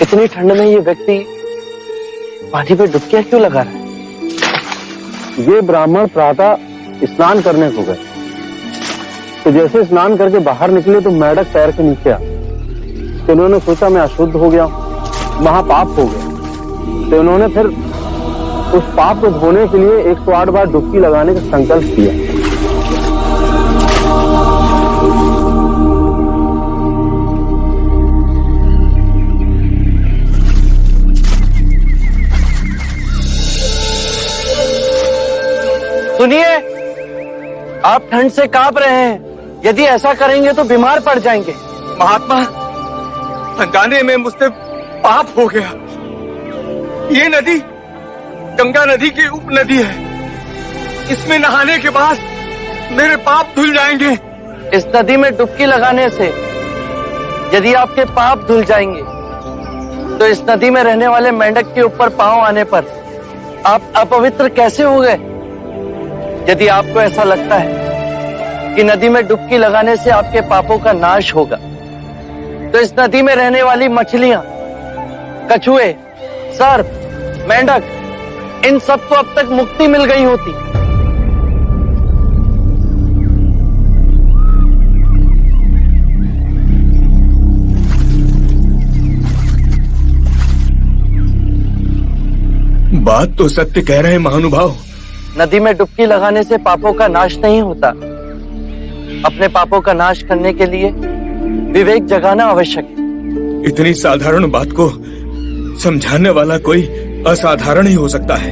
इतनी ठंड में ये व्यक्ति पानी पे डुबकियां क्यों लगा रहा है? ये ब्राह्मण प्रातः स्नान करने को गए, तो जैसे स्नान करके बाहर निकले तो मेंढक पैर के नीचे आ, तो उन्होंने सोचा मैं अशुद्ध हो गया, महापाप हो गया। तो उन्होंने फिर उस पाप को धोने के लिए 108 बार डुबकी लगाने का संकल्प किया। सुनिए, आप ठंड से कांप रहे हैं। यदि ऐसा करेंगे तो बीमार पड़ जाएंगे। महात्मा, हंगाने में मुझसे पाप हो गया। ये नदी गंगा नदी की उपनदी है। इसमें नहाने के बाद मेरे पाप धुल जाएंगे। इस नदी में डुबकी लगाने से यदि आपके पाप धुल जाएंगे तो इस नदी में रहने वाले मेंढक के ऊपर पांव आने पर आप अपवित्र कैसे हो गए? यदि आपको ऐसा लगता है कि नदी में डुबकी लगाने से आपके पापों का नाश होगा, तो इस नदी में रहने वाली मछलियां, कछुए, सर्प, मेंढक, इन सबको अब तक मुक्ति मिल गई होती। बात तो सत्य कह रहे हैं महानुभाव। नदी में डुबकी लगाने से पापों का नाश नहीं होता। अपने पापों का नाश करने के लिए विवेक जगाना आवश्यक है। इतनी साधारण बात को समझाने वाला कोई असाधारण ही हो सकता है।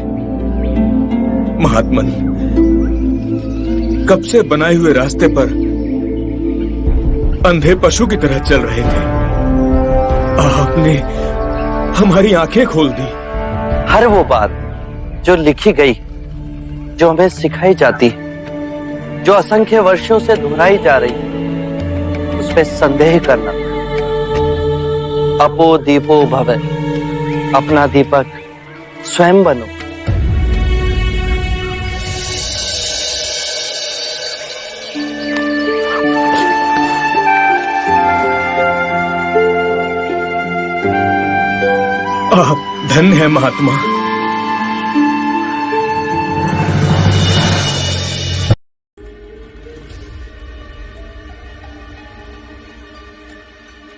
महात्मन, कब से बनाए हुए रास्ते पर अंधे पशु की तरह चल रहे थे। आपने हमारी आंखें खोल दी। हर वो बात जो लिखी गई, जो हमें सिखाई जाती है, जो असंख्य वर्षों से दोहराई जा रही है, उसमें संदेह करना। अपो दीपो भवे, अपना दीपक स्वयं बनो। आप धन्य है महात्मा।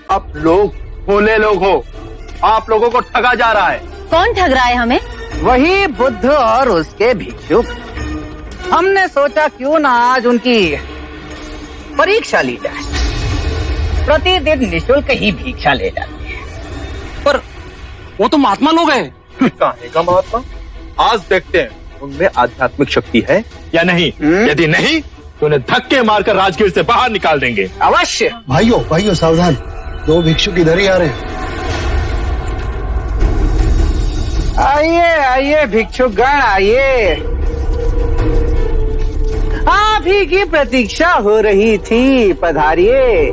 आप लोग भोले लोग हो, आप लोगों को ठगा जा रहा है। कौन ठग रहा है हमें? वही बुद्ध और उसके भिक्षुक। हमने सोचा क्यों ना आज उनकी परीक्षा ली जाए। प्रतिदिन निःशुल्क ही भिक्षा ले जाते हैं। पर वो तो महात्मा लोग हैं। कहां का महात्मा? आज देखते हैं उनमें आध्यात्मिक शक्ति है या नहीं। यदि नहीं तो उन्हें धक्के मारकर राजगीर से बाहर निकाल देंगे। अवश्य। भाइयों सावधान, 2 भिक्षुक इधर ही आ रहे हैं। आइए भिक्षुकगण, आइए। आप ही की प्रतीक्षा हो रही थी, पधारिए।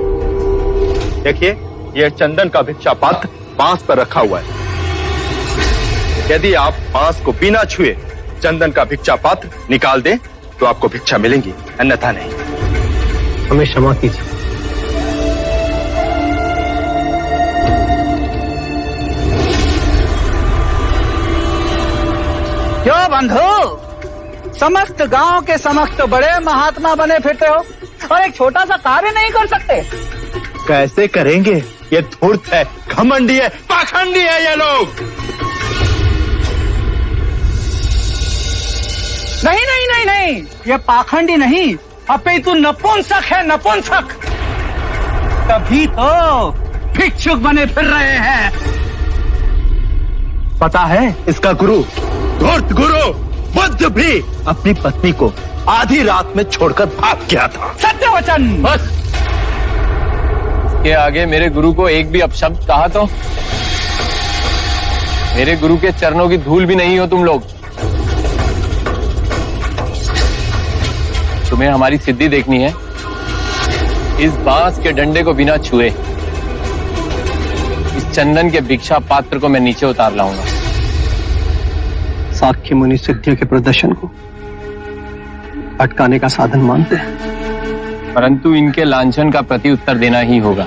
देखिए, यह चंदन का भिक्षा पात्र बांस पर रखा हुआ है। यदि आप बांस को बिना छुए चंदन का भिक्षा पात्र निकाल दें तो आपको भिक्षा मिलेंगी, अन्यथा नहीं। हमें क्षमा कीजिए। क्यों बंधु, समस्त गांव के समस्त तो बड़े महात्मा बने फिरते हो और एक छोटा सा कार्य नहीं कर सकते? कैसे करेंगे? ये धूर्त है, घमंडी है, पाखंडी है ये लोग। नहीं, ये पाखंडी नहीं, अपितु नपुंसक है, नपुंसक। तभी तो भिक्षुक बने फिर रहे हैं। पता है इसका गुरु, धूर्त गुरु बुद्ध भी अपनी पत्नी को आधी रात में छोड़कर भाग गया था। सत्य वचन। बस के आगे मेरे गुरु को एक भी अपशब्द कहा तो मेरे गुरु के चरणों की धूल भी नहीं हो तुम लोग। तुम्हें हमारी सिद्धि देखनी है। इस बांस के डंडे को बिना छुए इस चंदन के भिक्षा पात्र को मैं नीचे उतार लाऊंगा। साख्य मुनि सिद्धियों के प्रदर्शन को अटकाने का साधन मानते हैं, परंतु इनके लांछन का प्रति उत्तर देना ही होगा।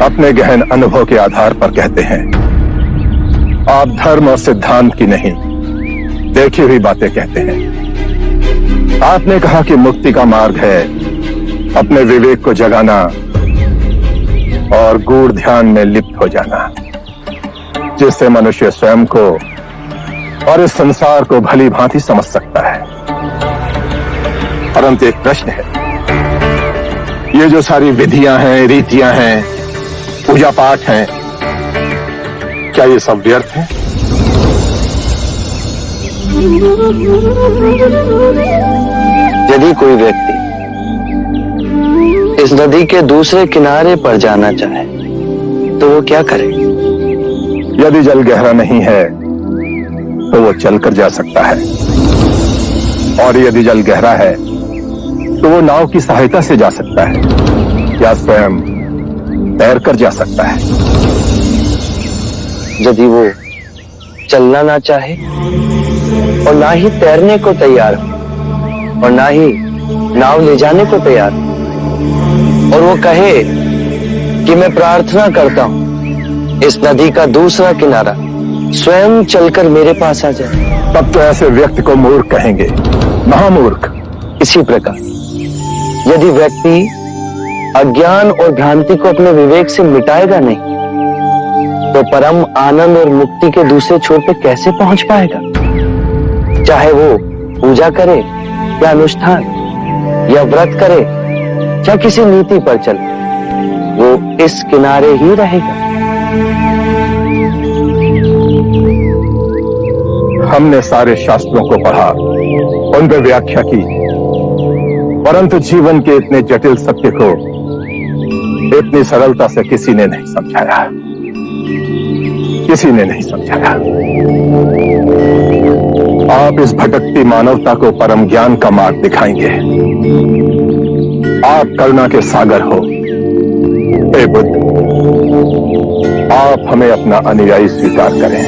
अपने गहन अनुभव के आधार पर कहते हैं। आप धर्म और सिद्धांत की नहीं, देखी हुई बातें कहते हैं। आपने कहा कि मुक्ति का मार्ग है अपने विवेक को जगाना और गूढ़ ध्यान में लिप्त हो जाना, जिससे मनुष्य स्वयं को और इस संसार को भली भांति समझ सकता है। परंतु एक प्रश्न है, ये जो सारी विधियां हैं, रीतियां हैं, पूजा पाठ हैं, क्या ये सब व्यर्थ है? यदि कोई व्यक्ति इस नदी के दूसरे किनारे पर जाना चाहे तो वो क्या करे? यदि जल गहरा नहीं है तो वो चलकर जा सकता है, और यदि जल गहरा है तो वो नाव की सहायता से जा सकता है या स्वयं तैरकर जा सकता है। यदि वो चलना ना चाहे और ना ही तैरने को तैयार हो और ना ही नाव ले जाने को तैयार हो, और वो कहे कि मैं प्रार्थना करता हूं इस नदी का दूसरा किनारा स्वयं चलकर मेरे पास आ जाए, तब तो ऐसे व्यक्ति को मूर्ख कहेंगे, महामूर्ख। इसी प्रकार यदि व्यक्ति अज्ञान और भ्रांति को अपने विवेक से मिटाएगा नहीं तो परम आनंद और मुक्ति के दूसरे छोर पे कैसे पहुंच पाएगा? चाहे वो पूजा करे या अनुष्ठान या व्रत करे या किसी नीति पर चले, वो इस किनारे ही रहेगा। हमने सारे शास्त्रों को पढ़ा, उन पर व्याख्या की, परंतु जीवन के इतने जटिल सत्य को इतनी सरलता से किसी ने नहीं समझाया, किसी ने नहीं समझाया। आप इस भटकती मानवता को परम ज्ञान का मार्ग दिखाएंगे। आप करुणा के सागर हो। हे बुद्ध, आप हमें अपना अनुयायी स्वीकार करें।